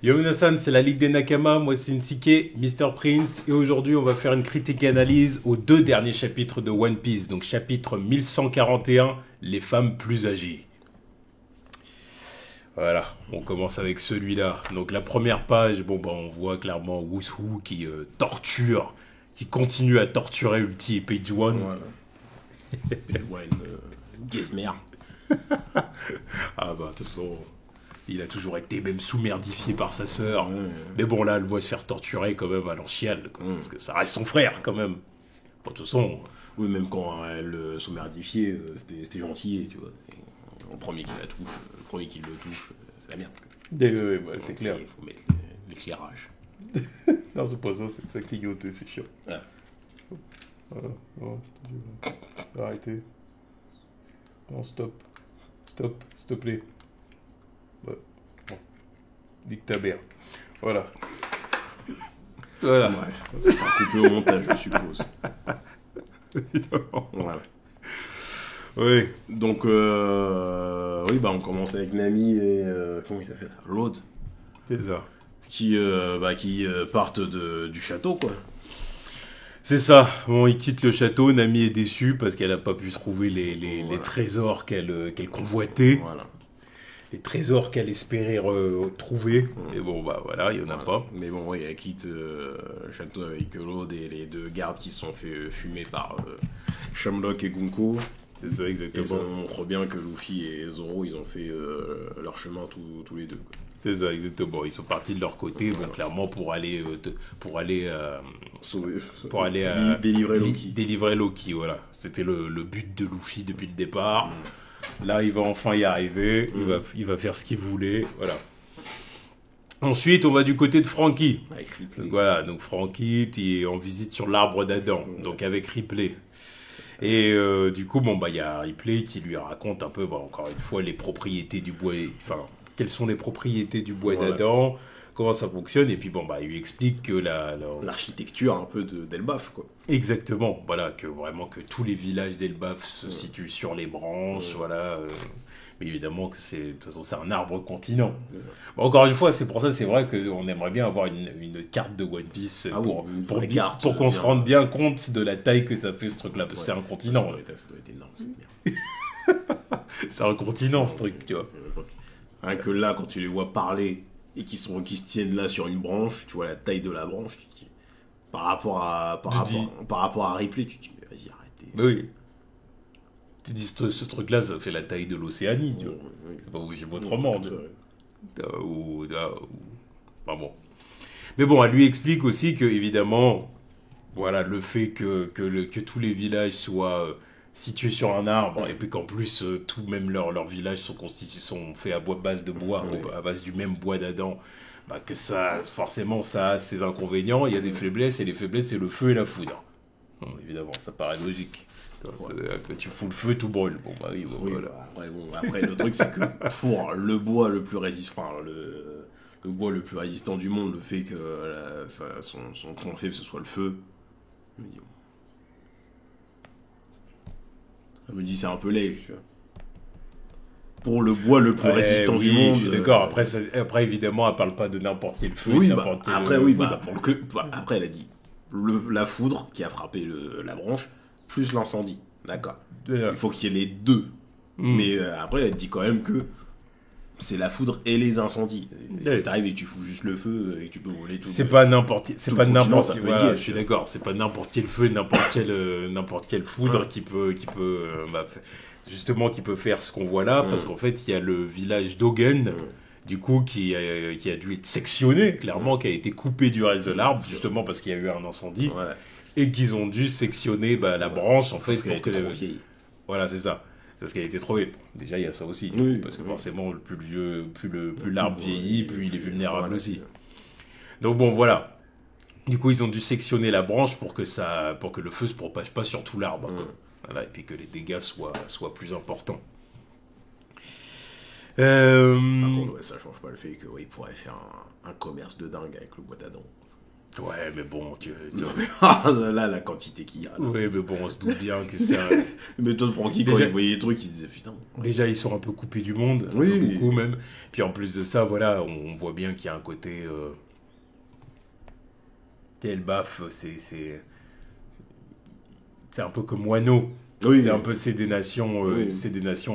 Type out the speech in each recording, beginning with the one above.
Yo Minasan, c'est la Ligue des Nakama, moi c'est Nsike, Mr. Prince, et aujourd'hui on va faire une critique et analyse aux deux derniers chapitres de One Piece, donc chapitre 1141, les femmes plus âgées. Voilà, on commence avec celui-là. Donc la première page, on voit clairement Wushu qui torture, qui continue à torturer Ulti et Page One. Voilà. Page One, Gizmer. Ah bah de toute façon, il a toujours été même sous-merdifié par sa sœur. Ouais. Mais bon là, elle voit se faire torturer quand même à l'ancienne, parce que ça reste son frère quand même. Bon, de toute façon... Oui, même quand elle se merdifiait, c'était gentil, tu vois. Le premier qui la touche, le premier qui le touche, c'est la merde. c'est clair. Il faut mettre l'éclairage. Non, c'est pas ça, c'est que ça clignotait, c'est chiant. Ah. Voilà, non, arrêtez. Non, stop, s'il te plaît. Ouais. Bon. Nique ta mère. Voilà. Voilà. Bref, ça a coupé au montage, je suppose. Évidemment. Ouais. Oui. Donc, oui, on commence avec Nami et... comment il s'appelle, Rhodes. C'est ça. Qui partent du château, quoi. C'est ça. Bon, il quitte le château. Nami est déçue parce qu'elle n'a pas pu trouver les trésors qu'elle convoitait. Voilà. Les trésors qu'elle espérait trouver. Et bon, voilà, il n'y en a pas. Mais bon, oui, elle quitte le château avec Rhodes et les deux gardes qui se sont fait fumer par Shamrock et Gunko. C'est ça, exactement. Et ça montre bien que Luffy et Zoro, ils ont fait leur chemin tous les deux, quoi. C'est ça, exactement. Ils sont partis de leur côté, bon, clairement, pour aller délivrer Loki, voilà. C'était le but de Luffy depuis le départ. Là, il va enfin y arriver. Il va faire ce qu'il voulait, voilà. Ensuite, on va du côté de Franky. Donc, voilà, donc Franky est en visite sur l'arbre d'Adam, donc avec Ripley. Et du coup, il y a Ripley qui lui raconte un peu, encore une fois, les propriétés du bois, enfin, quelles sont les propriétés du bois d'Adam, comment ça fonctionne, et puis il lui explique que l'architecture un peu d'Elbaf, quoi. Exactement, voilà, que tous les villages d'Elbaf se situent sur les branches, voilà. Mais évidemment que de toute façon, c'est un arbre continent. Encore une fois, c'est pour ça, c'est vrai qu'on aimerait bien avoir une carte de One Piece pour qu'on se rende bien compte de la taille que ça fait ce truc-là, parce que c'est un continent. Ça doit être énorme, cette merde. C'est un continent, ce truc, tu vois. Rien que là, quand tu les vois parler et qui se tiennent là sur une branche, tu vois la taille de la branche, tu te dis, par rapport à Ripley, tu te dis, mais vas-y, arrêtez. Mais oui. Tu dis, ce truc-là, ça fait la taille de l'Océanie, tu vois. C'est pas possible autrement. Enfin bon. Mais bon, elle lui explique aussi que, évidemment, voilà, le fait que tous les villages soient situés sur un arbre, et puis qu'en plus, même leurs villages sont faits à base de bois, à base du même bois d'Adam, que ça, forcément, ça a ses inconvénients. Il y a des faiblesses, et les faiblesses, c'est le feu et la foudre. Bon, évidemment, ça paraît logique. Tu fous le feu, tout brûle. Voilà. Après, le truc, c'est que pour le bois le plus résistant, le bois le plus résistant du monde, le fait que son tronc faible, ce soit le feu, ça me dit c'est un peu laid, tu vois. Pour le bois le plus résistant du monde. Je suis d'accord. Après, évidemment, elle parle pas de n'importe quel feu. Après, elle a dit la foudre qui a frappé la branche, plus l'incendie. D'accord. Il faut qu'il y ait les deux. Mais après, elle dit quand même que c'est la foudre et les incendies. Si t'arrives et que tu fous juste le feu et que tu peux brûler tout. C'est pas n'importe quel. Je suis d'accord. C'est pas n'importe quel feu, n'importe quelle foudre qui peut justement qui peut faire ce qu'on voit là, parce qu'en fait, il y a le village d'Ogen. Du coup, qui a dû être sectionné, clairement, qui a été coupé du reste de l'arbre, justement parce qu'il y a eu un incendie, et qu'ils ont dû sectionner la branche, en fait, parce qu'elle était trop vieille. Voilà, c'est ça. Parce qu'elle était trop vieille. Déjà, il y a ça aussi, parce que forcément, plus l'arbre vieillit, plus il est vulnérable aussi. Donc bon, voilà. Du coup, ils ont dû sectionner la branche pour que le feu se propage pas sur tout l'arbre. Voilà, et puis que les dégâts soient plus importants. Par contre, ça change pas le fait qu'il pourrait faire un commerce de dingue avec le bois d'Adam. Ouais, mais bon, là, la quantité qu'il y a. Là. Oui, mais bon, on se doute bien que c'est un... Mais toi, Francky, quand il voyait les trucs, il se disait, putain... Déjà, ils sont un peu coupés du monde, un peu beaucoup même. Puis en plus de ça, voilà, on voit bien qu'il y a un côté... Elbaf, c'est un peu comme Wano. Oui, c'est un peu c'est des nations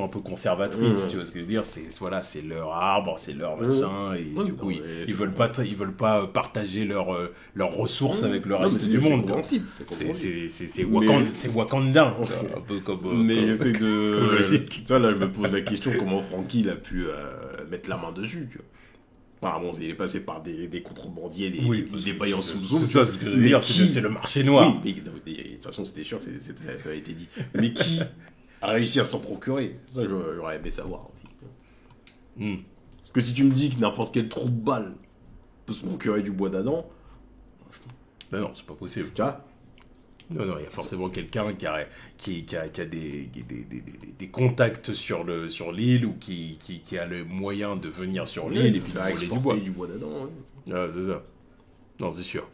un peu conservatrices, tu vois ce que je veux dire, c'est leur arbre, c'est leur machin, et du coup ils veulent pas partager leurs ressources avec le reste du monde. C'est Wakandin, un peu comme mais j'essaie de logique. Ça là je me pose la question comment Francky il a pu mettre la main dessus, tu vois. Enfin, bon, il est passé par des contrebandiers, des baillants sous le zone. C'est ça, ce que je veux dire, c'est le marché noir. Oui, mais de toute façon, c'était sûr, ça a été dit. Mais qui a réussi à s'en procurer? Ça, j'aurais aimé savoir. Parce que si tu me dis que n'importe quel trou de balle peut se procurer du bois d'Adam... Ben non, c'est pas possible. Tu vois? Non, il y a forcément quelqu'un qui a des contacts sur l'île ou qui a le moyen de venir sur l'île et puis de voler du bois d'Adam. Ah, c'est ça. Non, c'est sûr.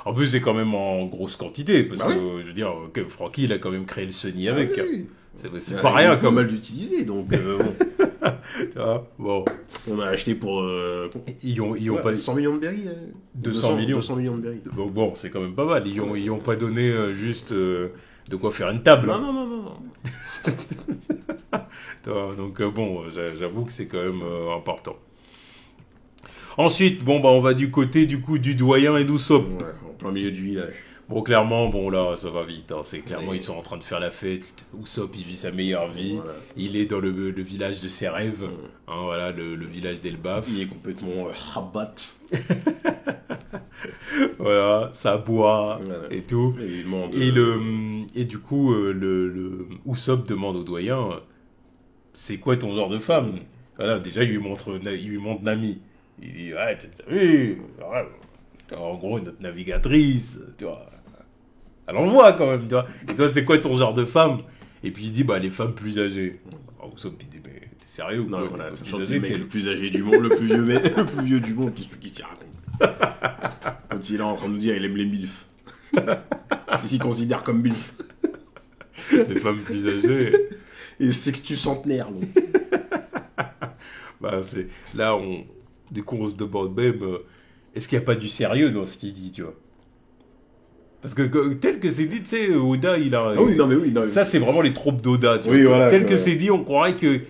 En plus, c'est quand même en grosse quantité, parce que, je veux dire, Francky, il a quand même créé le Sony avec. Oui. C'est pas rien, comme mal d'utiliser, donc bon. On a acheté pour... Ils ont pas... 100 millions de berries. 200 millions de berries. Bon, c'est quand même pas mal. Ils ont pas donné juste de quoi faire une table. Non. Donc bon, j'avoue que c'est quand même important. Ensuite, on va du côté du doyen et d'Usopp. Ouais, en plein milieu du village. Bon, clairement, là, ça va vite. C'est clairement, ils sont en train de faire la fête. Usopp, il vit sa meilleure vie. Voilà. Il est dans le village de ses rêves. Voilà, le village d'Elbaf. Il est complètement rabat. Voilà, ça boit et tout. Et du coup, Usopp demande au doyen, c'est quoi ton genre de femme? Voilà, déjà, il lui montre Nami. Il dit, ouais, t'as vu, en gros, notre navigatrice, tu vois. Elle envoie quand même, tu vois. Et toi, c'est quoi ton genre de femme? Et puis il dit, les femmes plus âgées. Alors, Usopp, il dit, mais t'es sérieux ou quoi? Non, voilà, c'est le mec le plus âgé du monde, le plus vieux du monde, qui s'y raconte. Quand il est en train de nous dire, il aime les milfs. Il s'y considère comme milf. Les femmes plus âgées. Et sextus centenaire, donc. Là, du coup, on se demande même, est-ce qu'il n'y a pas du sérieux dans ce qu'il dit, tu vois? Parce que tel que c'est dit, tu sais, Oda, il a... Ah oui, non, mais oui. Ça, c'est vraiment les tropes d'Oda, tu vois. Voilà, tel que c'est dit, on croirait que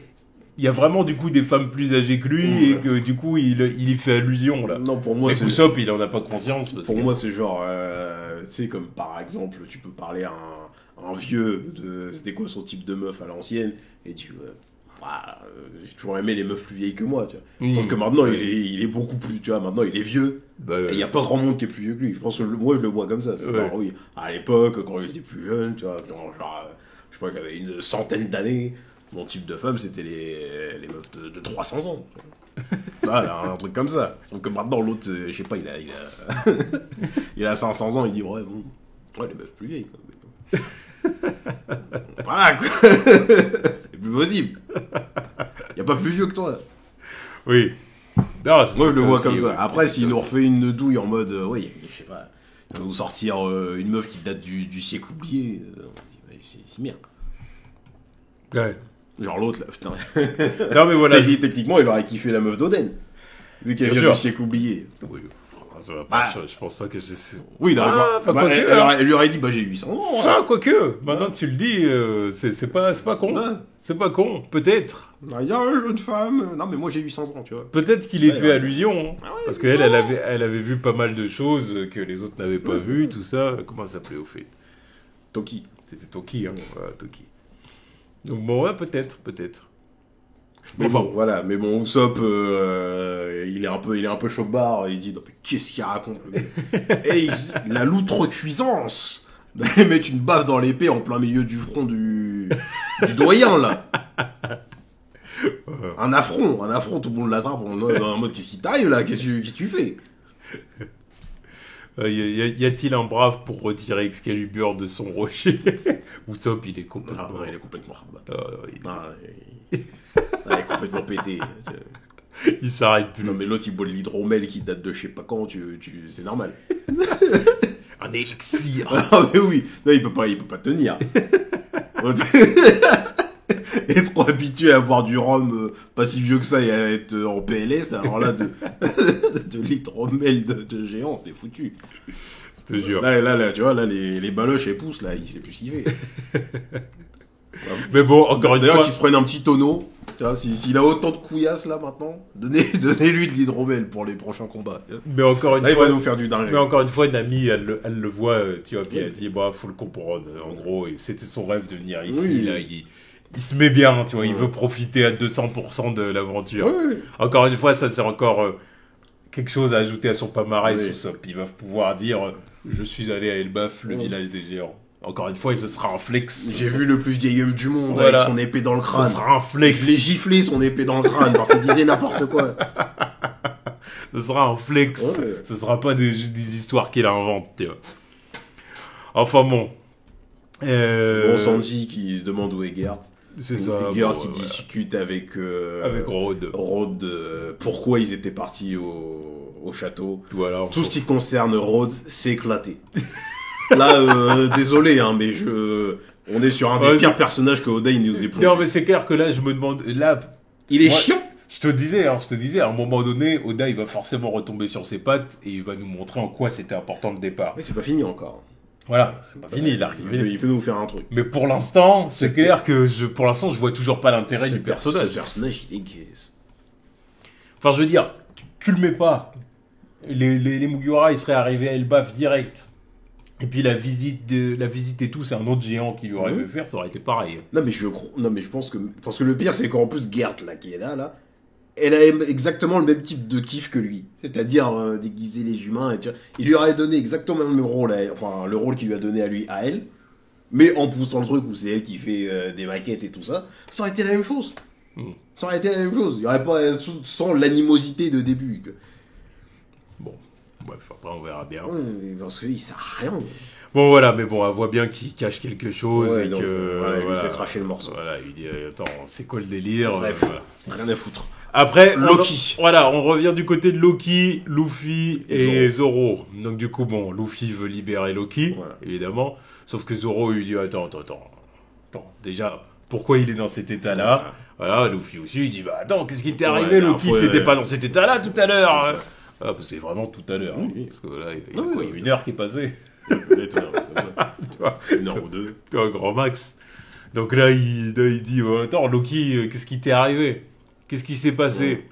il y a vraiment, du coup, des femmes plus âgées que lui et que, du coup, il y fait allusion, là. Non, pour moi, c'est... Usopp, il en a pas conscience. Moi, c'est genre... tu sais, comme par exemple, tu peux parler à un vieux de... C'était quoi son type de meuf à l'ancienne? Et tu... j'ai toujours aimé les meufs plus vieilles que moi, tu vois. Sauf que maintenant, il est beaucoup plus, tu vois, maintenant il est vieux. Et il n'y a pas grand monde qui est plus vieux que lui. Je pense que moi, je le vois comme ça. Oui. À l'époque, quand il était plus jeune, tu vois, genre, je crois qu'il avait une centaine d'années. Mon type de femme, c'était les meufs de 300 ans. Voilà, un truc comme ça. Donc maintenant, l'autre, je sais pas, il a 500 ans, il dit, ouais, les meufs plus vieilles, quoi. Voilà, quoi. C'est plus possible. Y a pas plus vieux que toi. Oui. Non, moi, je le vois comme ça. Après, s'il nous refait une douille en mode, je sais pas, il va nous sortir une meuf qui date du siècle oublié, c'est merde. Ouais. Genre l'autre, là, putain. Non, mais voilà. Techniquement, il aurait kiffé la meuf d'Oden. Vu qu'elle vient du siècle oublié. Oui. Je pense pas que c'est... Oui, non, elle lui aurait dit, j'ai 800 ans. Quoique, maintenant que tu le dis, c'est pas con. C'est pas con, peut-être. Il y a une jeune femme. Non, mais moi j'ai 800 ans, tu vois. Peut-être qu'il ait fait allusion. Parce qu'elle, elle avait vu pas mal de choses que les autres n'avaient pas vues, tout ça. Comment ça s'appelait au fait? Toki. C'était Toki, hein. Voilà, Toki. Donc peut-être. Mais voilà, mais bon, Usopp, il est un peu chopard, il dit, non, mais qu'est-ce qu'il raconte, le mec? Et il a l'outrecuisance d'aller mettre une baffe dans l'épée en plein milieu du front du doyen, là. Un affront, tout le monde l'attrape en mode, qu'est-ce qui t'arrive, là? Qu'est-ce que tu fais? Y a-t-il un brave pour retirer Excalibur de son rocher? Usopp, il est complètement... il est complètement rabat. Il est complètement pété. Il s'arrête plus. Non, mais l'autre, il boit de l'hydromel qui date de je sais pas quand, c'est normal. Un élixir. Ah mais oui, non, il peut pas tenir. Être trop habitué à boire du rhum pas si vieux que ça et à être en PLS, alors là, de l'hydromel de géant, c'est foutu. Je te jure. Là, tu vois, là, les baloches, elles poussent, là, il sait plus ce qu'il fait. Mais bon, encore une fois... D'ailleurs, qu'il se prenne un petit tonneau, tu vois, s'il a autant de couillasses, là, maintenant, donnez-lui de l'hydromel pour les prochains combats. Mais encore une là, fois... il va nous faire du dingue. Mais encore une fois, Nami, elle le voit, tu vois, puis elle dit, bah, faut le comprendre. En gros, et c'était son rêve de venir ici, oui. là, il se met bien, tu vois, il veut profiter à 200% de l'aventure. Oui. Encore une fois, ça c'est encore quelque chose à ajouter à son palmarès, Oui. tout ça. Puis il va pouvoir dire, je suis allé à Elbaf, le village des géants. Encore une fois, ce sera un flex. J'ai vu le plus vieil homme du monde Voilà. avec son épée dans le crâne. Ce sera un flex. Je l'ai giflé son épée dans le crâne parce qu'il disait n'importe quoi. Ce sera un flex. Ouais. Ce sera pas des histoires qu'il invente, tu vois. Enfin bon. Bon, Sanji qui se demande où est Gert. C'est ça. Gert bon, qui discute avec Rhodes. Rhodes, pourquoi ils étaient partis au château. Voilà. Tout ce qui concerne Rhodes, c'est éclaté. Là, désolé, hein, mais on est sur un des pires personnages que Oda il nous ait plongé. Non, mais c'est clair que là, je me demande, là. Il est chiant. Je te disais, à un moment donné, Oda, il va forcément retomber sur ses pattes et il va nous montrer en quoi c'était important le départ. Mais c'est pas fini encore. Voilà, c'est pas fini, l'arc. Il peut nous faire un truc. Mais pour l'instant, c'est clair que je vois toujours pas l'intérêt du personnage. Ce personnage, il est gaze. Enfin, je veux dire, tu le mets pas. Les Mugiwara, ils seraient arrivés à Elbaf direct. Et puis la visite et tout, c'est un autre géant qui lui aurait fait faire, ça aurait été pareil. Non mais je pense que le pire c'est qu'en plus Gert là qui est là, elle a exactement le même type de kiff que lui, c'est-à-dire déguiser les humains et tu vois, il lui aurait donné exactement le même rôle, enfin le rôle qu'il lui a donné à lui à elle, mais en poussant le truc où c'est elle qui fait des maquettes et tout ça, ça aurait été la même chose. Ça aurait été la même chose, il y aurait pas sans l'animosité de début. Bon. Bref, après on verra bien. Ouais, parce qu'il sert à rien. Bon voilà, mais bon, elle voit bien qu'il cache quelque chose et donc, que... voilà, il lui fait cracher le morceau. Voilà, il lui dit, attends, c'est quoi le délire? Bref, voilà. rien à foutre. Après, Loki. on revient du côté de Loki, Luffy et Zoro. Donc du coup, bon, Luffy veut libérer Loki, évidemment. Sauf que Zoro, il dit, attends, déjà, pourquoi il est dans cet état-là? Voilà, Luffy aussi, il dit, bah attends, qu'est-ce qui t'est arrivé, Loki? T'étais pas dans cet état-là tout à l'heure. Ah, c'est vraiment tout à l'heure. Oui. Parce que là, il y a quoi, 1 heure qui est passée. Une heure ou deux. Tu vois, un grand max. Donc là, il dit, attends, Loki, qu'est-ce qui t'est arrivé? Qu'est-ce qui s'est passé?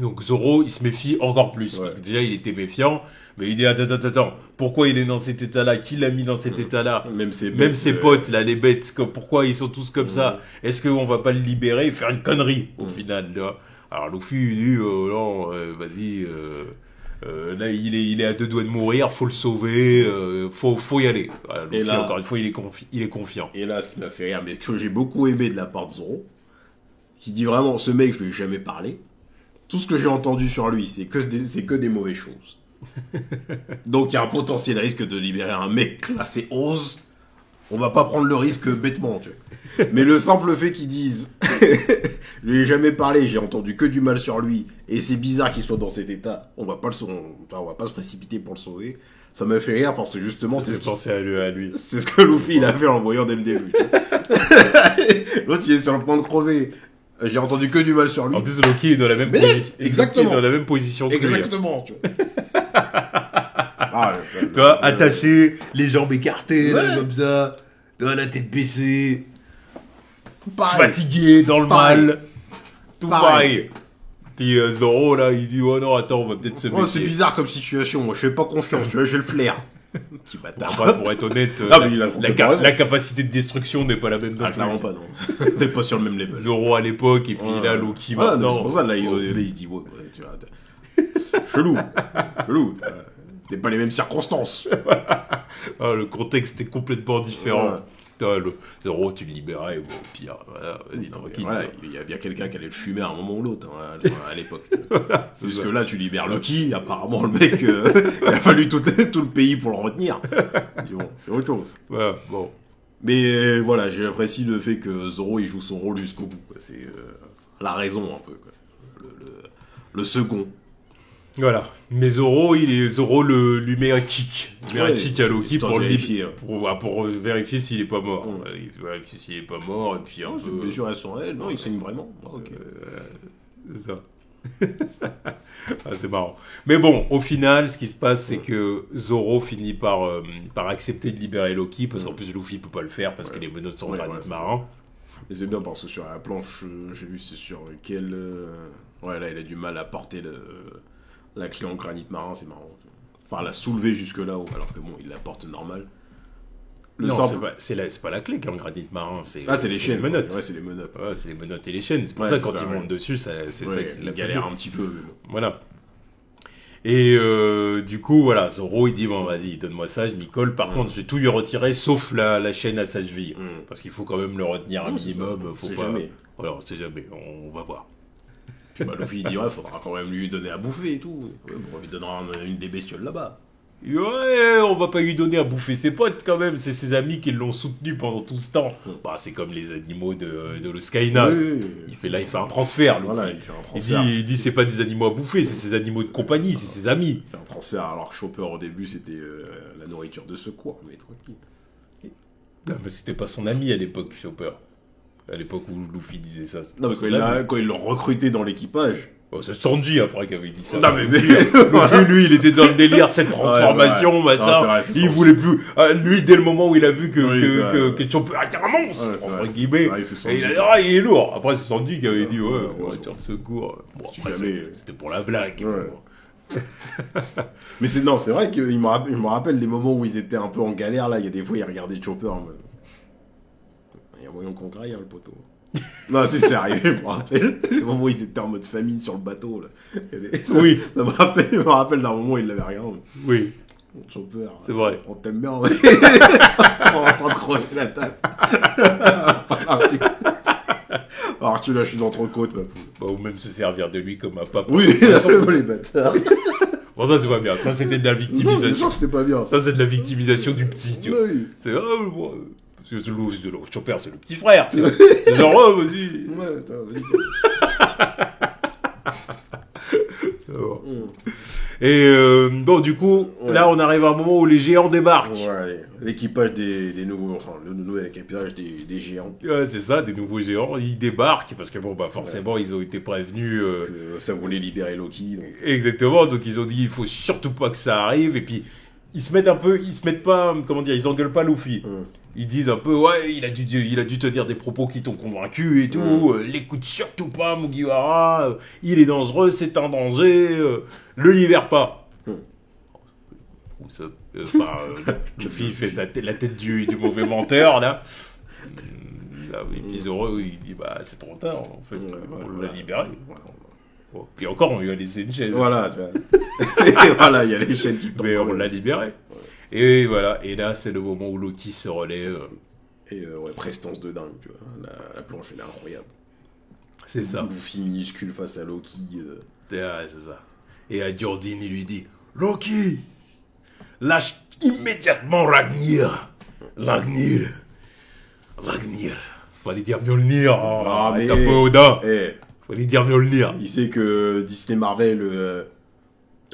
Donc Zoro, il se méfie encore plus. Parce que déjà, il était méfiant. Mais il dit, attends, pourquoi il est dans cet état-là? Qui l'a mis dans cet état-là? Même ses potes, là, les bêtes, pourquoi ils sont tous comme ça? Est-ce qu'on va pas le libérer et faire une connerie, au final, là? Alors Luffy, il dit, non, vas-y, là, il est à 2 doigts de mourir, faut le sauver, faut y aller. Voilà, Luffy, là, encore une fois, il est confiant. Et là, ce qui m'a fait rire, mais que j'ai beaucoup aimé de la part de Zoro, qui dit vraiment, ce mec, je lui ai jamais parlé. Tout ce que j'ai entendu sur lui, c'est que des mauvaises choses. Donc, il y a un potentiel risque de libérer un mec classé 11. On va pas prendre le risque bêtement, tu vois. Mais le simple fait qu'ils disent, je lui ai jamais parlé, j'ai entendu que du mal sur lui, et c'est bizarre qu'il soit dans cet état, on va pas se précipiter pour le sauver. Ça m'a fait rire parce que justement, c'est ce à lui. C'est ce que Luffy il a fait en le voyant dès le début. L'autre il est sur le point de crever. J'ai entendu que du mal sur lui. En plus, Loki est dans la même position. Exactement. Dans la même position que lui. Exactement, tu vois. Toi, attaché, les jambes écartées, là, comme ça, la tête baissée, fatigué, dans le mal, tout pareil. Puis Zoro, là, il dit, oh non, attends, on va peut-être se méfier. C'est bizarre comme situation, moi, je fais pas confiance, tu vois, j'ai le flair. Petit bâtard. Bon, pour être honnête, la capacité de destruction n'est pas la même. Clairement pas, non. T'es pas sur le même level. Zoro à l'époque, et puis là, Loki maintenant. C'est pour ça, là, il dit, tu vois, chelou. T'es pas les mêmes circonstances. Le contexte est complètement différent. Zoro, tu le libérais, bon, pire, voilà, vas-y, tranquille. Voilà, il y a bien quelqu'un qui allait le fumer à un moment ou l'autre, à l'époque. Parce que là, tu libères Loki, apparemment, le mec, il a fallu tout le pays pour le retenir. Bon, c'est autre chose. Ouais, bon. Mais voilà, j'apprécie le fait que Zoro, il joue son rôle jusqu'au bout, quoi. C'est la raison, un peu, quoi. Le second. Voilà. Mais Zoro, lui met un kick. Il met un kick à Loki pour vérifier s'il est pas mort. Il vérifie s'il est pas mort, et puis un peu... Les blessures, elles sont réelles. Non, il saigne vraiment. Ok. C'est ça. C'est marrant. Mais bon, au final, ce qui se passe, c'est que Zoro finit par accepter de libérer Loki, parce qu'en plus Luffy peut pas le faire, parce que les menottes sont en granit marin. Et c'est bien, parce que sur la planche, j'ai vu, c'est sur quel... Ouais, là, il a du mal à porter la clé en granit marin, c'est marrant. Enfin, la soulever jusque là-haut, alors que bon, il la porte normal. C'est pas la clé qui est en granit marin, c'est les chaînes. Les menottes. Ouais, c'est les menottes. Ouais, c'est les menottes et les chaînes. C'est pour ça que quand il monte dessus, c'est ça qu'il galère un petit peu. Voilà. Et du coup, voilà, Zoro, il dit, bon, vas-y, donne-moi ça, je m'y colle. Par contre, je vais tout lui retirer, sauf la chaîne à sa cheville. Parce qu'il faut quand même le retenir un minimum. Faut pas... jamais. Voilà, on sait jamais, on va voir. Bah, Luffy dit, ouais, faudra quand même lui donner à bouffer et tout. Ouais, bon, on lui donnera une des bestioles là-bas. Ouais, on va pas lui donner à bouffer ses potes quand même, c'est ses amis qui l'ont soutenu pendant tout ce temps. Bah, c'est comme les animaux de le Skyna. Il fait un transfert. Voilà, il fait un transfert. Il dit c'est pas des animaux à bouffer, c'est ses animaux de compagnie, c'est ses amis. Il fait un transfert alors que Chopper au début c'était la nourriture de secours, mais tranquille. Non, mais c'était pas son ami à l'époque, Chopper. À l'époque où Luffy disait ça. Non, mais quand ils l'ont recruté dans l'équipage. Oh, c'est Sanji après qui avait dit ça. Non, mais Luffy, lui, il était dans le délire, cette transformation, machin. Non, vrai, il voulait plus. Lui, dès le moment où il a vu que Chopper était un monstre, entre guillemets, il est lourd. Après, c'est Sanji qui avait dit, voiture de secours. Bon, après, c'était pour la blague. Ouais. Mais c'est vrai que je me rappelle des moments où ils étaient un peu en galère, là. Il y a des fois, ils regardaient Chopper en mode. Il y a moyen qu'on graille, hein, le poteau. Non, si, c'est arrivé, je me rappelle. Les moments où ils étaient en mode famine sur le bateau, là. Oui. Ça me rappelle d'un moment où ils l'avaient regardé. Oui. Chopper. C'est vrai. On t'aime bien, ouais. On est en train de crever la table. Alors tu lâches une entrecôte, ma poule. Bah, ou même se servir de lui comme un papa. Oui, les bâtards. Bon, ça c'est pas bien. Ça c'était de la victimisation. Non, c'était pas bien. Ça c'est de la victimisation du petit, tu vois. Oui. C'est parce que Chopper c'est le petit frère, tu vois. C'est genre, vas-y. Ouais, attends, vas-y. Et bon, du coup, là on arrive à un moment où les géants débarquent. Ouais, l'équipage des nouveaux, enfin le nouvel équipage des géants. Ouais, c'est ça, des nouveaux géants, ils débarquent parce que bon, bah forcément ils ont été prévenus que ça voulait libérer Loki. Donc. Exactement, donc ils ont dit il faut surtout pas que ça arrive, et puis ils se mettent pas, comment dire, ils engueulent pas Luffy. Ils disent un peu, ouais, il a dû te dire des propos qui t'ont convaincu et tout, l'écoute surtout pas, Mugiwara, il est dangereux, c'est un danger, le libère pas. Ou ça, Luffy fait la tête du mauvais menteur, là. Et puis Zoro, il dit, bah, c'est trop tard, en fait, on l'a libéré. Bon. Puis encore, on lui a laissé une chaîne. Voilà, tu vois. Et voilà, il y a les chaînes qui tombent. Mais on l'a libéré. Et voilà, et là c'est le moment où Loki se relève. Et prestance de dingue, tu vois. La planche elle est incroyable. C'est ça. Luffy minuscule face à Loki. C'est ça. Et à Jordine il lui dit Loki, lâche immédiatement Ragnir. Ragnir. Fallait dire Mjolnir. Mais t'as peu Oda. Eh. Fallait dire Mjolnir. Il sait que Disney Marvel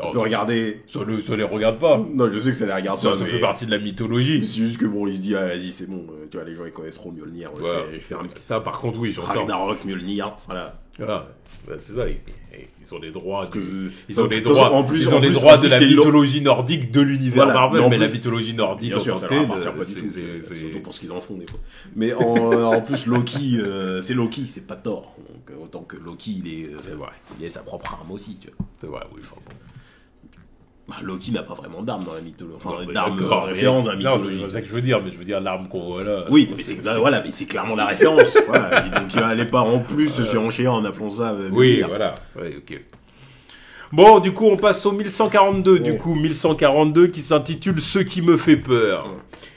on peut regarder. Ça les regarde pas. Non, je sais que ça les regarde pas. Ça fait partie de la mythologie. C'est juste que bon, il se dit, vas-y, c'est bon, tu vois, les gens ils connaîtront Mjolnir. Je vais faire un petit. Ça, par contre, oui, j'entends. Ragnarok, Mjolnir, voilà. Ah, bah, c'est ça, ils ont les droits. Ils ont les droits de la mythologie nordique de l'univers Marvel, mais la mythologie nordique, bien sûr, ça leur appartient pas du tout. Surtout pour ce qu'ils en font, des fois. Mais en plus, Loki, c'est Loki, c'est pas Thor. Donc, autant que Loki, il a sa propre arme aussi, tu vois. C'est vrai, oui, enfin bon. Bah, Loki n'a pas vraiment d'arme dans la mythologie. Enfin, d'arme de référence dans la mythologie. Non, c'est pas ça que je veux dire, mais je veux dire l'arme qu'on voit là. Oui, mais c'est clairement la référence. Voilà. Et donc, il allait pas en plus se surenchérir en appelant ça. Oui, voilà. Ouais, ok. Bon, du coup, on passe au 1142. Du coup, 1142 qui s'intitule Ce qui me fait peur.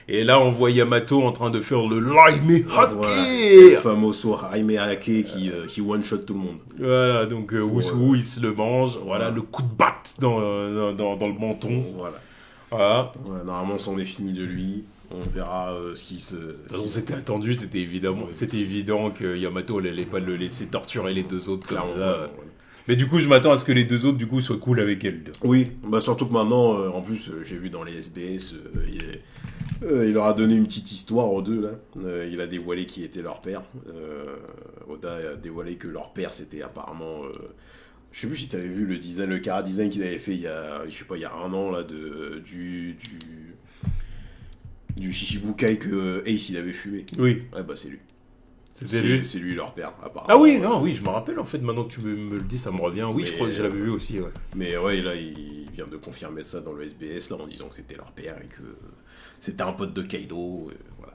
Et là, on voit Yamato en train de faire le Jaime Hake. Le fameux Jaime Hake qui one-shot tout le monde. Voilà, donc Wusu, il se le mange. Voilà, le coup de batte dans le menton. Voilà. Ouais, normalement, c'en est fini de lui. On verra ce qui se... De toute façon, c'était attendu, c'était évident que Yamato n'allait pas le laisser torturer les deux autres comme ça. Mais du coup, je m'attends à ce que les deux autres, du coup, soient cool avec elle. Oui, bah surtout que maintenant, en plus, j'ai vu dans les SBS, il leur a donné une petite histoire aux deux, là. Il a dévoilé qui était leur père. Oda a dévoilé que leur père, c'était apparemment... je sais plus si t'avais vu le design, le chara design qu'il avait fait il y a 1 an, là, du Shichibukai que Ace, il avait fumé. Oui. Ouais, bah c'est lui. C'était lui. C'est lui leur père, apparemment. Ah oui, non, oui, je me rappelle, en fait, maintenant que tu me le dis, ça me revient. Oui, Mais, je crois que je l'avais vu aussi, ouais. Mais ouais, là, il vient de confirmer ça dans le SBS, là, en disant que c'était leur père et que c'était un pote de Kaido, voilà.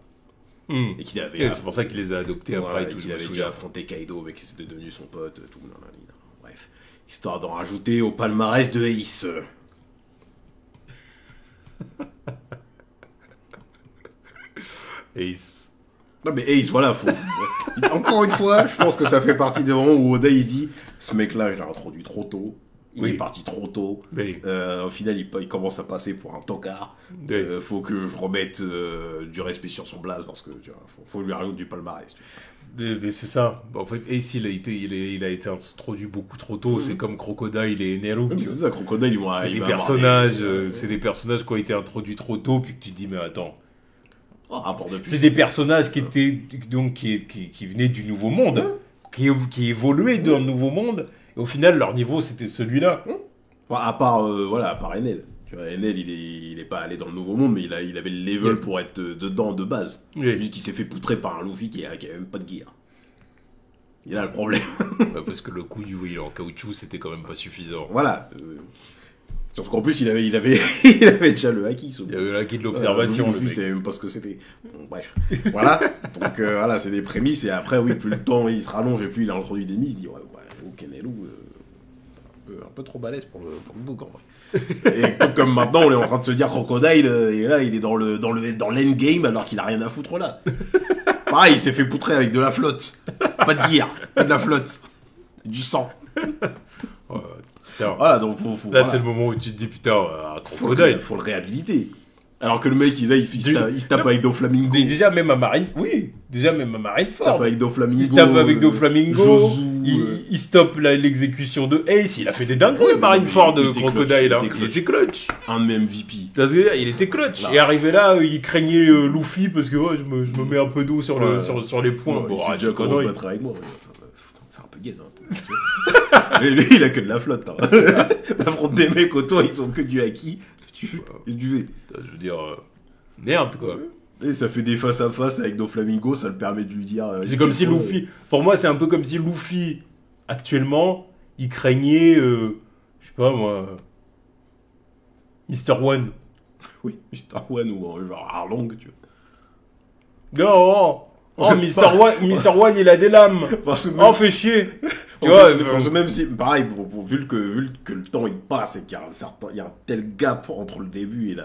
Et qu'il avait... Et c'est pour ça qu'il les a adoptés après, tout, il avait déjà affronté Kaido, mais que c'était devenu son pote, tout, bref. Histoire d'en rajouter au palmarès de Ace. Ace. Non mais Ace, voilà, encore une fois, je pense que ça fait partie des moments où Oda il se dit, ce mec-là, je l'ai introduit trop tôt, il est parti trop tôt, au final il commence à passer pour un tocard, faut que je remette du respect sur son blaze, parce que tu vois, faut lui rajouter du palmarès. Mais c'est ça, en fait Ace il a été introduit beaucoup trop tôt, c'est comme Crocodile et Enero. C'est ça, Crocodile, c'est des personnages qui ont été introduits trop tôt, puis que tu te dis mais attends... C'est des personnages qui étaient donc qui venaient du Nouveau Monde, qui évoluaient dans le Nouveau Monde. Et au final, leur niveau c'était celui-là. À part Enel. Tu vois, Enel, il est pas allé dans le Nouveau Monde, mais il avait le level pour être dedans de base. Juste qu'il s'est fait poutrer par un Luffy qui avait même pas de gear. Il a le problème. Parce que le coup du en caoutchouc, c'était quand même pas suffisant. Voilà. Sauf qu'en plus, il avait déjà le haki. Il avait le haki de l'observation. Lui, savait même pas ce que c'était. Bon, bref. Voilà. Donc, voilà, c'est des prémices. Et après, oui, plus le temps il se rallonge et plus il a introduit des mises, il dit, ouais, Kenelu, un peu trop balèze pour le book, en vrai. Et comme maintenant, on est en train de se dire Crocodile, et là, il est dans l'endgame alors qu'il a rien à foutre là. Pareil, il s'est fait poutrer avec de la flotte. Pas de gear, pas de la flotte. Du sang. Voilà, donc là, c'est le moment où tu te dis, putain, Crocodile. Faut le réhabiliter. Alors que le mec, il se tape avec Doflamingo. Déjà, même à Marineford. Il se tape avec Doflamingo. Il se tape avec Doflamingo. Il stoppe l'exécution de Ace. Il a fait des dingueries à Marineford, Crocodile. Il était clutch. Un de mes MVP. Il était clutch. Et arrivé là, il craignait Luffy parce que je me mets un peu d'eau sur les points. Bon, il déjà commencé à battre avec moi. C'est un peu gaze, mais lui, il a que de la flotte. T'affrontes des mecs autour, ils ont que du haki. Et du V. Je veux dire, merde, quoi. Et ça fait des face à face avec Doflamingo, ça le permet de lui dire. C'est comme si Luffy. Pour moi, c'est un peu comme si Luffy, actuellement, il craignait, je sais pas moi, Mr. One. Oui, Mr. One ou genre Arlong, tu vois. Non, Mr. One, il a des lames. Fais chier. Tu vois, même si, pareil, vu que le temps il passe et qu'il y a un tel gap entre le début et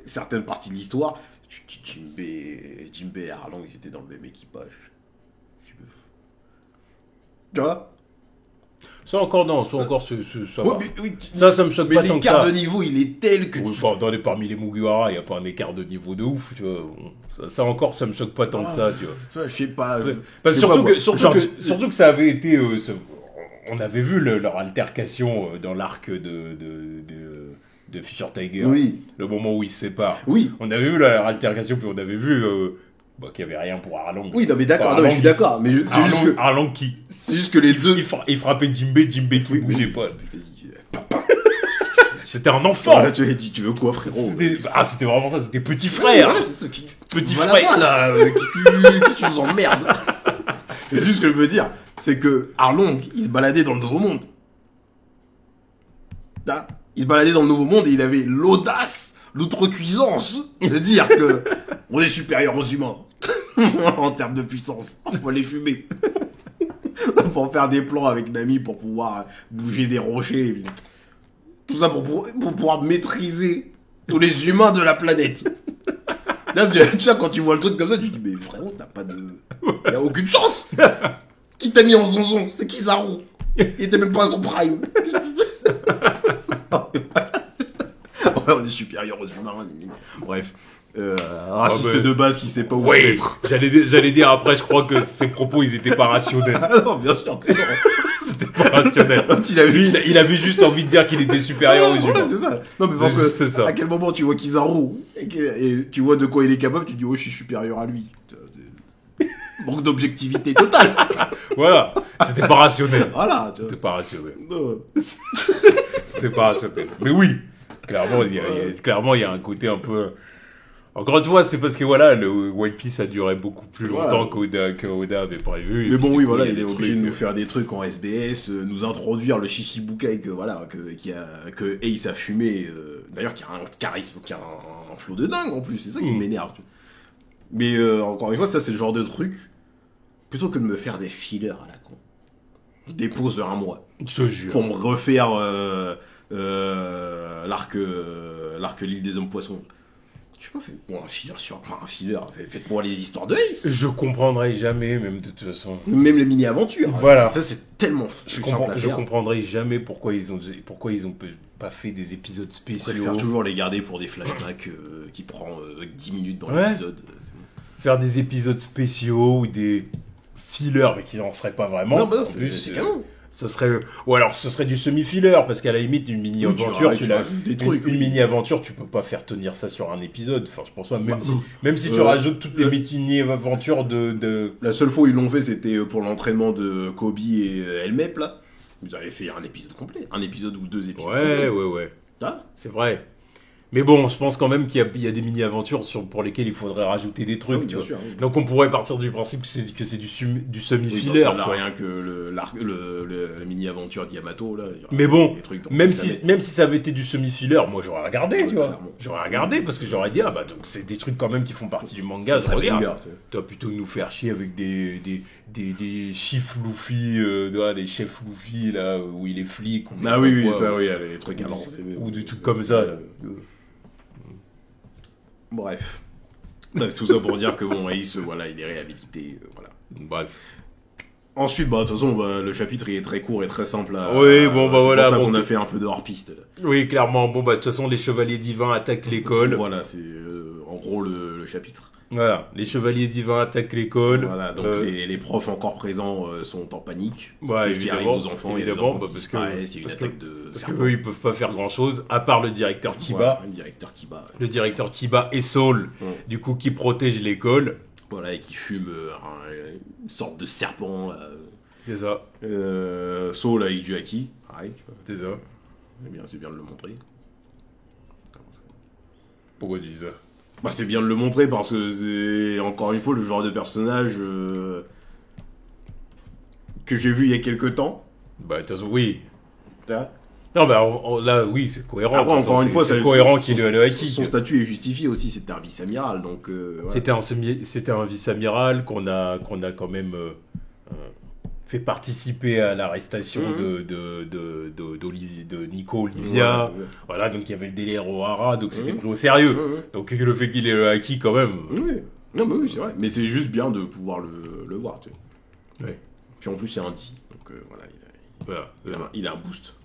certaines parties de l'histoire, Jinbei et Arlong, ils étaient dans le même équipage. Tu vois? Ça me choque pas tant que ça. Mais l'écart de niveau, il est tel que... Parmi les Mugiwara, il n'y a pas un écart de niveau de ouf, tu vois. Ça me choque pas tant que ça, tu vois. Je sais pas... Surtout que ça avait été... on avait vu leur altercation dans l'arc de Fisher Tiger. Oui. Le moment où ils se séparent. Oui. On avait vu leur altercation, puis on avait vu... qu'il n'y avait rien pour Arlong. Oui, non, mais d'accord, je suis d'accord. Mais c'est juste que... Arlong qui... C'est juste que les deux... Il frappait Jinbei qui bougeait pas. C'était un enfant. Là, tu as dit, tu veux quoi, frérot? C'était vraiment ça, c'était petit frère. Ouais, c'est ça qui... Petit frère. Là, qui tu nous emmerdes. C'est juste ce que je veux dire. C'est que Arlong, il se baladait dans le Nouveau Monde. Là, il se baladait dans le Nouveau Monde et il avait l'audace, l'outrecuidance de dire que on est supérieur aux humains. En termes de puissance. On va les fumer. On va en faire des plans avec Nami pour pouvoir bouger des rochers. Tout ça pour pouvoir maîtriser tous les humains de la planète. Là, tu vois, quand tu vois le truc comme ça, tu te dis, mais frérot, t'as pas de... Y'a aucune chance. Qui t'a mis en zonzon? C'est Kizaru. Il était même pas à son prime. Ouais, on est supérieur aux humains. Bref. Raciste de base qui sait pas où se mettre. J'allais dire après, je crois que ses propos, ils étaient pas rationnels. Ah non, bien sûr que non. pas rationnel. Lui, il avait juste envie de dire qu'il était supérieur aux humains. Voilà, c'est ça. Non, mais parce que à quel moment tu vois Kizaru et tu vois de quoi il est capable, tu dis oh je suis supérieur à lui. Manque d'objectivité totale. Voilà, c'était pas rationnel. Voilà. C'était pas rationnel. C'était pas rationnel. Mais oui, clairement, il y a un côté un peu. Encore une fois, c'est parce que voilà, le One Piece a duré beaucoup plus longtemps qu'Oda avait prévu. Mais bon, oui, voilà, il est obligé de nous faire des trucs en SBS, nous introduire le Shichibukai que Ace a fumé, d'ailleurs qui a un charisme, qui a un flow de dingue en plus, c'est ça qui m'énerve. Mais encore une fois, ça c'est le genre de truc, plutôt que de me faire des fillers à la con, je dépose de un mois. Je te jure. Pour me refaire l'arc l'île des hommes poissons. Je sais pas, faites-moi un filler, faites-moi les histoires de Ace. Je comprendrai jamais, même de toute façon. Même les mini-aventures. Voilà. Ça, c'est tellement je comprendrai jamais pourquoi ils ont pas fait des épisodes spéciaux. On préfère toujours les garder pour des flashbacks qui prend 10 minutes dans l'épisode. Faire des épisodes spéciaux ou des fillers, mais qui n'en seraient pas vraiment. Non, bah non, c'est canon. Ce serait du semi-filler, parce qu'à la limite, une mini-aventure, une mini-aventure, tu peux pas faire tenir ça sur un épisode. Enfin, je pense pas, même si tu rajoutes toutes les mini-aventures de... La seule fois où ils l'ont fait, c'était pour l'entraînement de Kobe et Elmep, là. Ils avaient fait un épisode complet. Un épisode ou 2 épisodes. Ouais. Ah, c'est vrai. Mais bon, je pense quand même qu'il y a des mini-aventures pour lesquelles il faudrait rajouter des trucs. Oui, bien sûr, oui. Donc on pourrait partir du principe que c'est du semi-filler. Oui, rien que la mini-aventure d'Yamato, là. Mais bon, même si ça avait été du semi-filler, moi j'aurais regardé, tu vois. Clairement. J'aurais regardé parce que j'aurais dit, donc c'est des trucs quand même qui font partie du manga, ça serait bien. Tu vas plutôt nous faire chier avec des chiffres Luffy, des chefs Luffy, là, où il est flic. Ah oui, les trucs à lancer. Ou des trucs comme ça, là. Bref, tout ça pour dire que bon, Ace, voilà, il est réhabilité, voilà. Bref. Ensuite, de toute façon, le chapitre il est très court et très simple. Oui, bon, voilà. C'est pour ça qu'on a fait un peu de hors-piste. Là. Oui, clairement. Bon, de toute façon, les chevaliers divins attaquent l'école. Voilà, c'est en gros le chapitre. Voilà, les chevaliers divins attaquent l'école. Voilà, donc les profs encore présents sont en panique. Qu'est-ce qui arrive aux enfants? Évidemment, parce que c'est une attaque de. Parce qu'eux, ils peuvent pas faire grand-chose, à part le directeur Kiba. Le directeur Kiba et Saul, du coup, qui protègent l'école. Voilà, et qui fume une sorte de serpent. Là. C'est ça. Saul avec du haki. Pareil. C'est ça. C'est bien de le montrer. Pourquoi tu dis ça? C'est bien de le montrer parce que c'est, encore une fois, le genre de personnage que j'ai vu il y a quelques temps. De toute façon, oui. Là, oui, c'est cohérent. Après, encore une fois, c'est cohérent qu'il ait le haki. Son statut est justifié aussi, c'était un vice-amiral, donc... voilà. C'était un vice-amiral qu'on a quand même fait participer à l'arrestation de Nico Olivia. Voilà, donc il y avait le délire O'Hara, donc c'était pris au sérieux. Donc le fait qu'il ait le haki quand même... Oui, non, mais oui, c'est vrai. Mais c'est juste bien de pouvoir le voir, tu sais. Ouais. Puis en plus, c'est un D, donc il a un boost.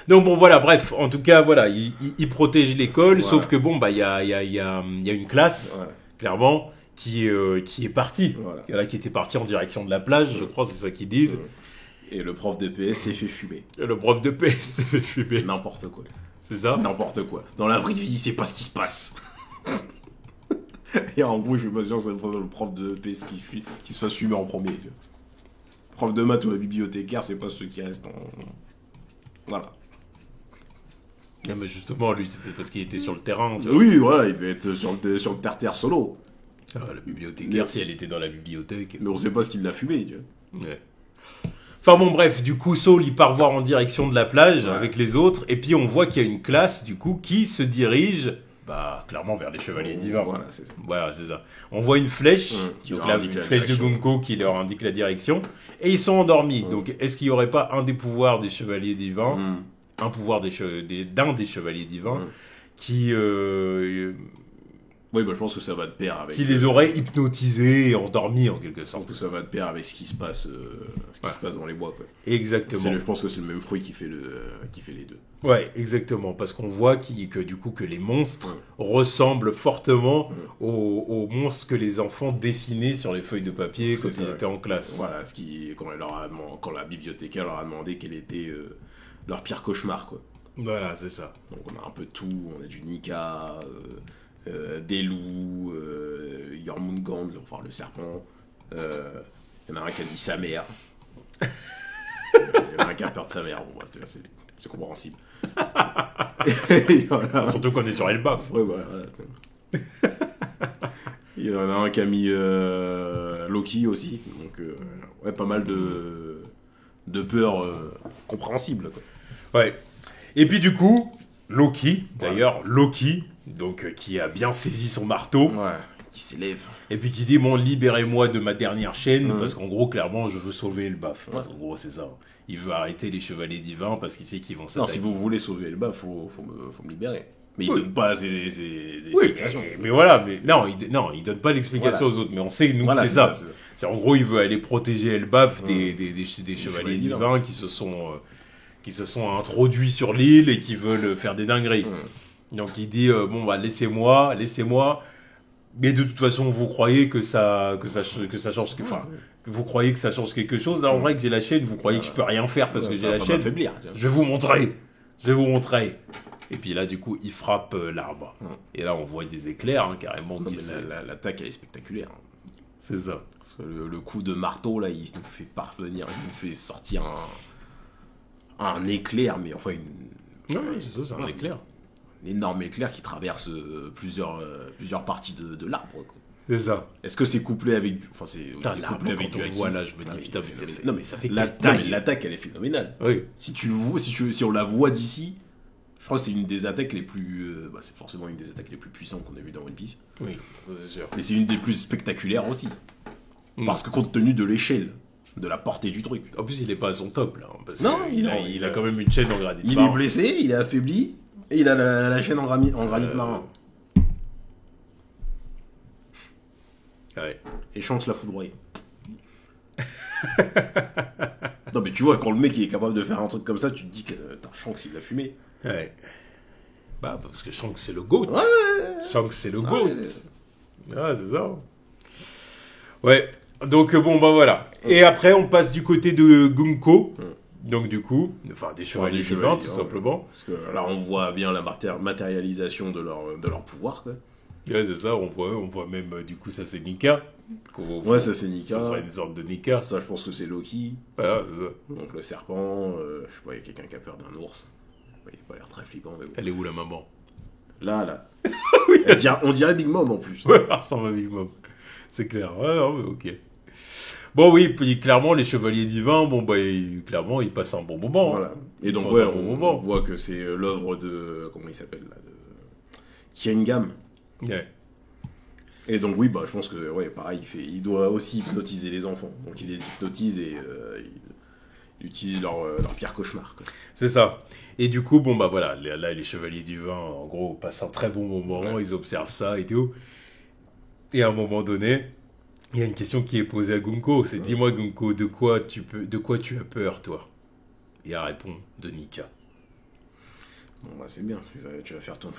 Donc bon, voilà, bref, en tout cas, voilà, il protège l'école, sauf que bon, il y a une classe, clairement, qui est partie, qui était partie en direction de la plage, je crois, c'est ça qu'ils disent. Et le prof de PS s'est fait fumer. N'importe quoi. C'est ça? N'importe quoi. Dans la vraie vie, il sait pas ce qui se passe. Et en gros, je suis pas sûr que c'est le prof de PS qui se fasse fumer en premier. Tu vois. Prof de maths ou la bibliothécaire, c'est pas ceux qui restent en... Voilà. Non, mais justement, lui, c'était parce qu'il était sur le terrain. Tu vois. Oui, voilà, il devait être sur le terre-terre solo. La bibliothécaire, si elle était dans la bibliothèque. Mais on sait pas ce qu'il l'a fumé, tu vois. Ouais. Enfin bon, bref, du coup, Saul, il part voir en direction de la plage avec les autres, et puis on voit qu'il y a une classe, du coup, qui se dirige, clairement vers les chevaliers divins. Voilà, c'est ça. On voit une flèche, une flèche de Gonko qui leur indique la direction, et ils sont endormis. Donc, est-ce qu'il n'y aurait pas un des pouvoirs des chevaliers divins, un pouvoir d'un des chevaliers divins, qui Oui, bah, je pense que ça va de pair avec... Qui les aurait hypnotisés et endormis, en quelque Je pense sorte. que ça va de pair avec ce qui se passe, se passe dans les bois, quoi. Exactement. Je pense que c'est le même fruit qui fait les deux. Ouais, exactement. Parce qu'on voit que les monstres ressemblent fortement aux monstres que les enfants dessinaient sur les feuilles de papier quand ils étaient en classe. Voilà, quand la bibliothécaire leur a demandé quel était leur pire cauchemar, quoi. Voilà, c'est ça. Donc on a un peu de tout, on a du Nika, des loups, Jormungand, enfin le serpent. Il y en a un qui a dit sa mère. Il y en a un qui a peur de sa mère. Bon, bah, c'est compréhensible. Voilà. Surtout qu'on est sur Elbaf. Ouais, voilà. Il y en a un qui a mis Loki aussi. Donc, ouais, pas mal de peurs compréhensibles, quoi. Ouais. Et puis du coup, Loki, donc qui a bien saisi son marteau. Ouais, qui s'élève. Et puis qui dit, bon, libérez-moi de ma dernière chaîne, parce qu'en gros, clairement, je veux sauver Elbaf. Parce qu'en gros, c'est ça. Il veut arrêter les chevaliers divins parce qu'il sait qu'ils vont s'attaquer. Non, si vous voulez sauver Elbaf, faut me libérer. Mais il donne pas ses explications. Mais voilà, il donne pas l'explication aux autres, mais on sait, nous, que c'est ça. C'est en gros, il veut aller protéger Elbaf des chevaliers divins qui se sont introduits sur l'île et qui veulent faire des dingueries. Donc il dit, bon, bah, laissez-moi, mais de toute façon, vous croyez que ça change, vous croyez que ça change quelque chose. Là, en vrai, que j'ai la chaîne, vous croyez que je peux rien faire parce que j'ai la chaîne. Je vais vous montrer. Et puis là, du coup, il frappe l'arbre. Et là, on voit des éclairs, carrément. L'attaque, elle est spectaculaire. C'est ça. Parce que le coup de marteau, là, il nous fait parvenir, il nous fait sortir un éclair, mais enfin c'est ça, c'est un éclair. Un énorme éclair qui traverse plusieurs parties de l'arbre, quoi. C'est ça. Est-ce que c'est couplé avec du... Enfin, c'est couplé avec du acquis. Voilà, je me dis, putain, mais ça fait l'attaque, elle est phénoménale. Oui. Si on la voit d'ici, je crois que c'est une des attaques les plus... c'est forcément une des attaques les plus puissantes qu'on a vues dans One Piece. Oui, c'est sûr. Mais c'est une des plus spectaculaires aussi. Parce que compte tenu de l'échelle, de la portée du truc. En plus, il est pas à son top, là. Parce non, il a quand même une chaîne en granit. Il est blessé, il est affaibli, et il a la chaîne en granit marin. Ouais. Et Shanks l'a foudroyé. Non, mais tu vois, quand le mec est capable de faire un truc comme ça, tu te dis que Shanks, il l'a fumé. Ouais. Bah, parce que Shanks, c'est le GOAT. Ouais. Shanks, c'est le GOAT. Ah, c'est ça. Ouais. Donc, bon, bah voilà. Et après, on passe du côté de Gunko. Donc, du coup, des chevaliers divins, tout simplement. Parce que là, on voit bien la matérialisation de leur pouvoir, quoi. Ouais, c'est ça, on voit même, du coup, ça c'est Nika. Ouais, ça c'est Nika. Ça serait une sorte de Nika. Ça, je pense que c'est Loki. Voilà, c'est ça. Donc le serpent, je sais pas, il y a quelqu'un qui a peur d'un ours. Il n'a pas l'air très flippant. Mais bon. Elle est où la maman? Là. Oui. On dirait Big Mom en plus. Ouais, ça ressemble à Big Mom. C'est clair. Ouais, non, mais ok. Bon, oui, puis clairement, les chevaliers divins, bon, bah, clairement, ils passent un bon moment. Voilà. Et donc, ouais, on voit que c'est l'œuvre de. Comment il s'appelle là, de Kiengam. Ouais. Et donc, oui, bah, je pense que, ouais, pareil, il doit aussi hypnotiser les enfants. Donc, il les hypnotise et il utilise leur pire cauchemar, quoi. C'est ça. Et du coup, bon, bah voilà, là, les chevaliers divins, en gros, passent un très bon moment, ils observent ça et tout. Et à un moment donné, il y a une question qui est posée à Gunko. C'est, dis-moi, Gunko, de quoi tu as peur, toi? Et elle répond, de Nika. Bon, bah, c'est bien. Tu vas faire ton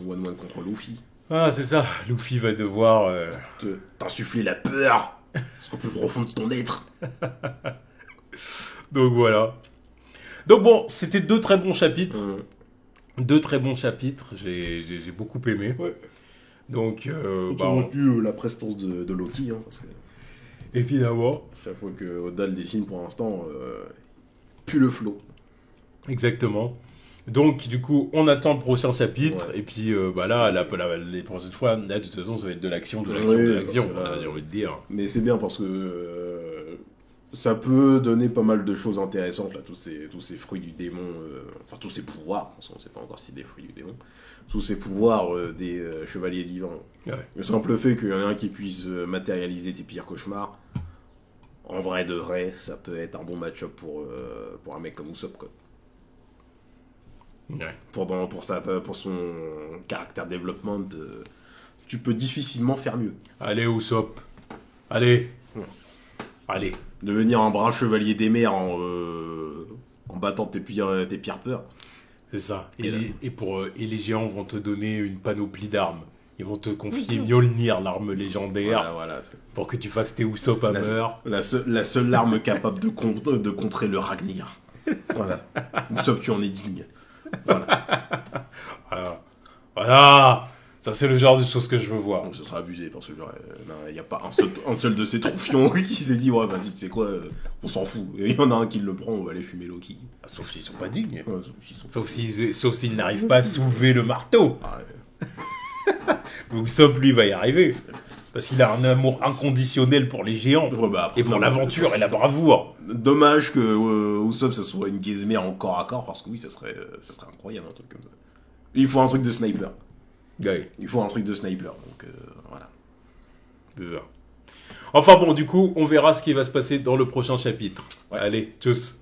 one-one contre Luffy. Ah, c'est ça. Luffy va devoir... t'insuffler la peur. C'est au plus profond de ton être. Donc, voilà. Donc, bon, c'était deux très bons chapitres. J'ai beaucoup aimé. Ouais. Donc, on pu la prestance de Loki, hein, parce que... Évidemment. Chaque fois que Oda dessine, pour l'instant, pue le flow. Exactement. Donc, du coup, on attend le prochain chapitre. Ouais. Et puis, les prochaines fois, là, de toute façon, ça va être de l'action, j'ai envie de dire. Mais c'est bien parce que ça peut donner pas mal de choses intéressantes, là, tous ces fruits du démon, enfin, tous ces pouvoirs, parce qu'on ne sait pas encore si c'est des fruits du démon, tous ces pouvoirs des chevaliers divins. Ouais. Le simple fait qu'il y en a un qui puisse matérialiser tes pires cauchemars, en vrai de vrai, ça peut être un bon match-up pour un mec comme Usopp, quoi. Ouais. Pour son caractère développement, tu peux difficilement faire mieux. Allez, Usopp. Allez. Allez. Devenir un brave chevalier des mers en battant tes pires peurs. C'est ça. Et les géants vont te donner une panoplie d'armes. Ils vont te confier Mjolnir, l'arme légendaire, Voilà, pour que tu fasses tes Usopp Hammer. La seule arme capable de contrer le Ragnir. Voilà. Usopp, tu en es digne. Voilà. Ça, c'est le genre de choses que je veux voir. Donc, ce sera abusé, parce que il n'y a pas un seul de ces trophions qui s'est dit, ouais, vas-y, tu sais quoi, on s'en fout. Et il y en a un qui le prend, on va aller fumer Loki. Sauf s'ils sont pas dignes. Ouais, Sauf s'ils n'arrivent pas à soulever le marteau. Donc Usopp, lui, va y arriver. Parce qu'il a un amour inconditionnel pour les géants. Et pour l'aventure et la bravoure. Dommage que Usopp, ça soit une Geismere en corps à corps, parce que oui, ça serait incroyable, un truc comme ça. Il faut un truc de sniper. Ouais. Il faut un truc de sniper, donc voilà. C'est ça. Enfin bon, du coup, on verra ce qui va se passer dans le prochain chapitre. Ouais. Allez, tchuss.